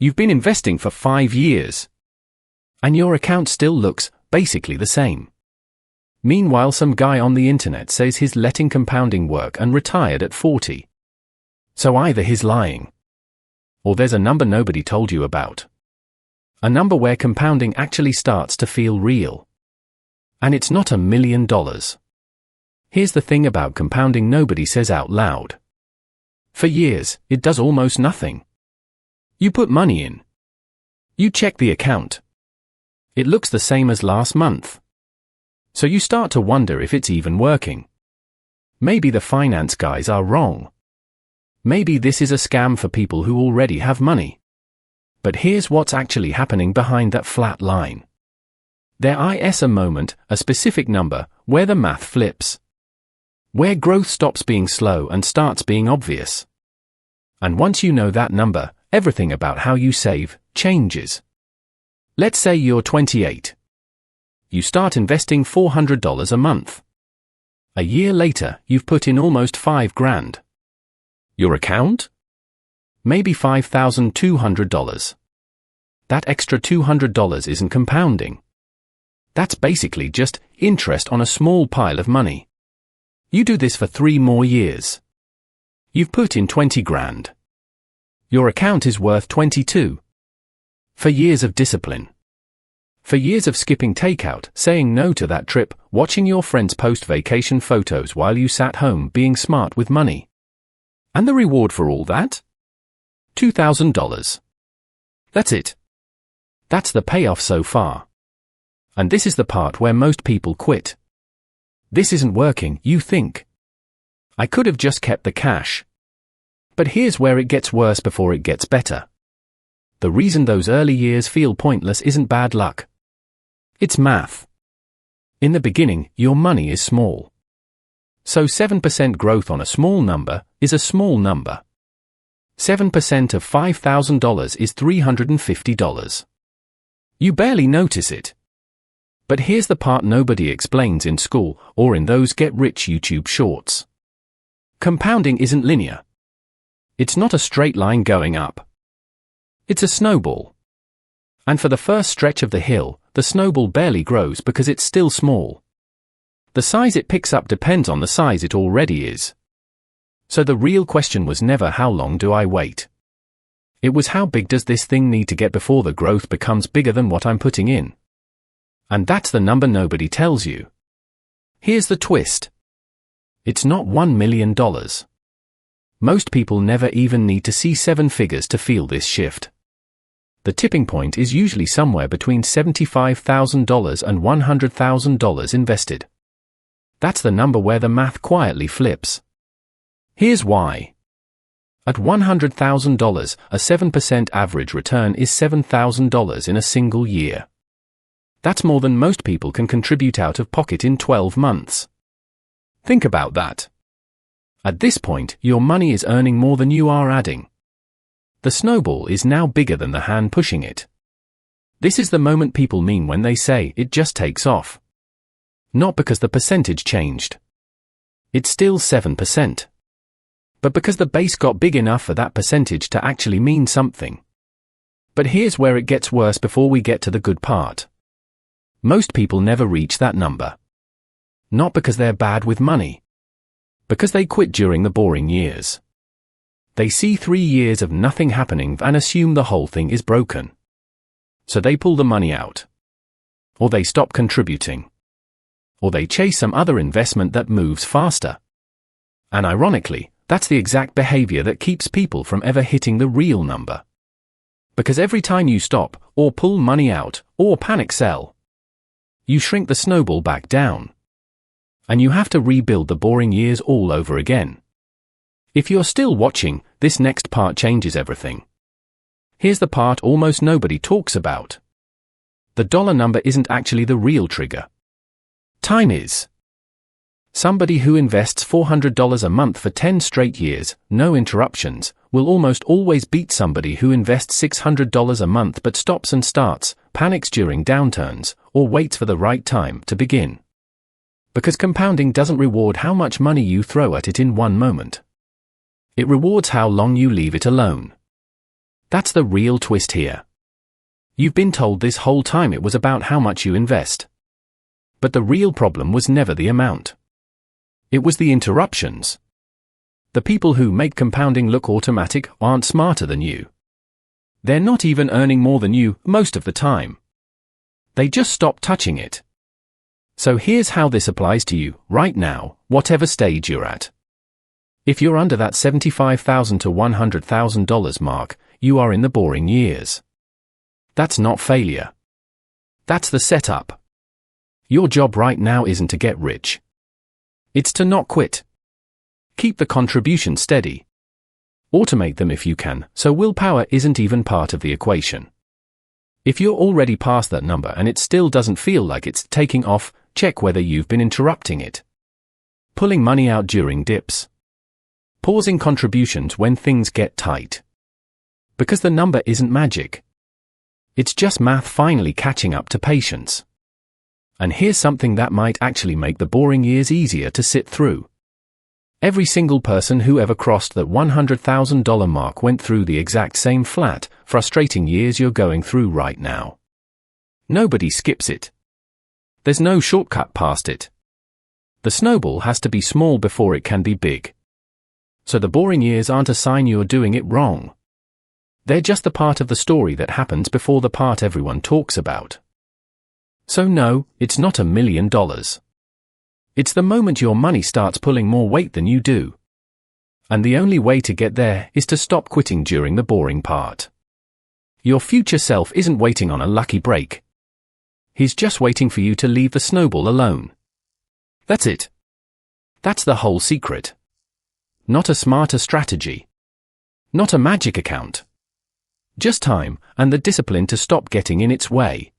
You've been investing for 5 years. And your account still looks basically the same. Meanwhile, some guy on the internet says he's letting compounding work and retired at 40. So either he's lying, or there's a number nobody told you about. A number where compounding actually starts to feel real. And it's not $1 million. Here's the thing about compounding nobody says out loud. For years, it does almost nothing. You put money in. You check the account. It looks the same as last month. So you start to wonder if it's even working. Maybe the finance guys are wrong. Maybe this is a scam for people who already have money. But here's what's actually happening behind that flat line. There is a moment, a specific number, where the math flips. Where growth stops being slow and starts being obvious. And once you know that number, everything about how you save changes. Let's say you're 28. You start investing $400 a month. A year later, you've put in almost $5,000. Your account? Maybe $5,200. That extra $200 isn't compounding. That's basically just interest on a small pile of money. You do this for 3 more years. You've put in $20,000. Your account is worth $22,000. For years of discipline. For years of skipping takeout, saying no to that trip, watching your friends post vacation photos while you sat home being smart with money. And the reward for all that? $2,000. That's it. That's the payoff so far. And this is the part where most people quit. This isn't working, you think. I could have just kept the cash. But here's where it gets worse before it gets better. The reason those early years feel pointless isn't bad luck. It's math. In the beginning, your money is small. So 7% growth on a small number is a small number. 7% of $5,000 is $350. You barely notice it. But here's the part nobody explains in school or in those get-rich YouTube shorts. Compounding isn't linear. It's not a straight line going up. It's a snowball. And for the first stretch of the hill, the snowball barely grows because it's still small. The size it picks up depends on the size it already is. So the real question was never how long do I wait? It was how big does this thing need to get before the growth becomes bigger than what I'm putting in? And that's the number nobody tells you. Here's the twist. It's not $1 million. Most people never even need to see 7 figures to feel this shift. The tipping point is usually somewhere between $75,000 and $100,000 invested. That's the number where the math quietly flips. Here's why. At $100,000, a 7% average return is $7,000 in a single year. That's more than most people can contribute out of pocket in 12 months. Think about that. At this point, your money is earning more than you are adding. The snowball is now bigger than the hand pushing it. This is the moment people mean when they say it just takes off. Not because the percentage changed. It's still 7%. But because the base got big enough for that percentage to actually mean something. But here's where it gets worse before we get to the good part. Most people never reach that number. Not because they're bad with money. Because they quit during the boring years. They see 3 years of nothing happening and assume the whole thing is broken. So they pull the money out. Or they stop contributing. Or they chase some other investment that moves faster. And ironically, that's the exact behavior that keeps people from ever hitting the real number. Because every time you stop, or pull money out, or panic sell, you shrink the snowball back down. And you have to rebuild the boring years all over again. If you're still watching, this next part changes everything. Here's the part almost nobody talks about. The dollar number isn't actually the real trigger. Time is. Somebody who invests $400 a month for 10 straight years, no interruptions, will almost always beat somebody who invests $600 a month but stops and starts, panics during downturns, or waits for the right time to begin. Because compounding doesn't reward how much money you throw at it in one moment. It rewards how long you leave it alone. That's the real twist here. You've been told this whole time it was about how much you invest. But the real problem was never the amount. It was the interruptions. The people who make compounding look automatic aren't smarter than you. They're not even earning more than you most of the time. They just stop touching it. So here's how this applies to you right now, whatever stage you're at. If you're under that $75,000 to $100,000 mark, you are in the boring years. That's not failure. That's the setup. Your job right now isn't to get rich. It's to not quit. Keep the contribution steady. Automate them if you can, so willpower isn't even part of the equation. If you're already past that number and it still doesn't feel like it's taking off, check whether you've been interrupting it. Pulling money out during dips. Pausing contributions when things get tight. Because the number isn't magic. It's just math finally catching up to patience. And here's something that might actually make the boring years easier to sit through. Every single person who ever crossed that $100,000 mark went through the exact same flat, frustrating years you're going through right now. Nobody skips it. There's no shortcut past it. The snowball has to be small before it can be big. So the boring years aren't a sign you're doing it wrong. They're just the part of the story that happens before the part everyone talks about. So no, it's not $1 million. It's the moment your money starts pulling more weight than you do. And the only way to get there is to stop quitting during the boring part. Your future self isn't waiting on a lucky break. He's just waiting for you to leave the snowball alone. That's it. That's the whole secret. Not a smarter strategy. Not a magic account. Just time and the discipline to stop getting in its way.